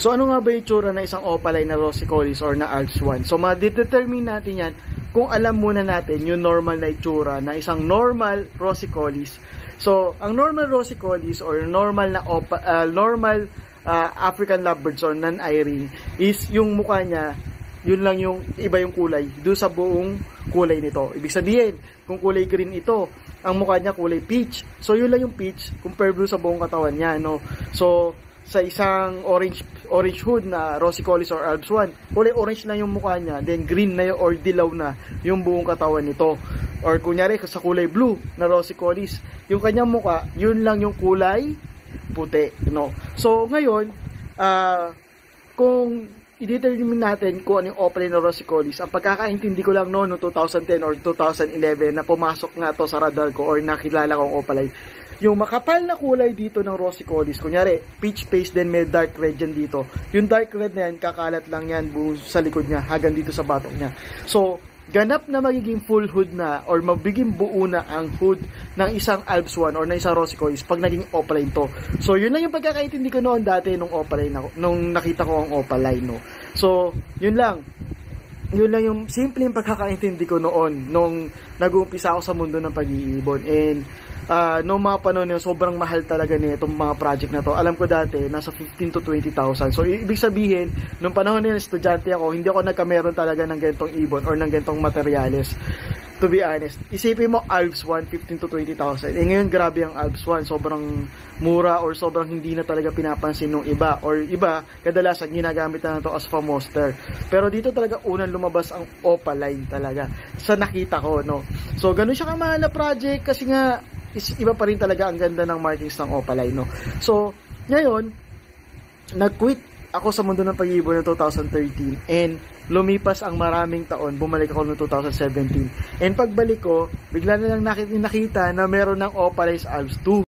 So ano nga ba yung tsura na isang opaline na Rossicolis or na Alps 1? So ma-determine natin yan kung alam muna natin yung normal na itsura na isang normal Rossicolis. So ang normal Rossicolis or normal na African lovebirds or non-airy is yung mukha niya, yun lang yung iba yung kulay doon sa buong kulay nito. Ibig sabihin, kung kulay green ito, ang mukha niya kulay peach. So yun lang yung peach compared sa buong katawan niya, no? So sa isang orange hood na Rossicolis or Alps 1, kulay orange na yung mukha niya, then green na yung or dilaw na yung buong katawan nito. Or kunyari sa kulay blue na Rossicolis, yung kanyang mukha, yun lang yung kulay puti, no? So ngayon, kung i-determine natin kung ano yung opaline na Rossicolis, ang pagkakaintindi ko lang noong 2010 or 2011 na pumasok nga to sa radar ko or nakilala kong opaline, yung makapal na kulay dito ng Rossicolis, kunyari peach paste, then may dark red dyan dito, yung dark red na yan, kakalat lang yan buong sa likod niya hanggang dito sa batok niya. So ganap na magiging full hood na or magiging buo na ang hood ng isang Alps 1 or ng isang Rossicolis pag naging opaline to. So yun lang yung pagkakaintindi ko noon dati nung opaline ako, nung nakita ko ang opaline, no. So yun lang yung simpleng pagkakaintindi ko noon nung nag-uumpisa ako sa mundo ng pag-iibon. And noong mga panahon yun, sobrang mahal talaga nitong mga project na to. Alam ko dati, nasa 15 to 20,000. So, ibig sabihin, nung panahon nila, estudyante ako, hindi ako nagkameron talaga ng ganitong ibon or ng ganitong materyales. To be honest, isipin mo Alps 1, 15 to 20,000. Eh ngayon, grabe ang Alps 1. Sobrang mura or sobrang hindi na talaga pinapansin ng iba. Or iba, kadalasan ginagamit na to as famoster. Pero dito talaga unang lumabas ang opaline talaga. Sa nakita ko, no. So, ganun siya kamahal na project kasi nga, iba pa rin talaga ang ganda ng markings ng opaline, no. So, ngayon, nag-quit ako sa mundo ng pag-iibon ng 2013 and lumipas ang maraming taon, bumalik ako noong 2017. And pagbalik ko, bigla na lang nakita na meron ng Opaline Alps 2.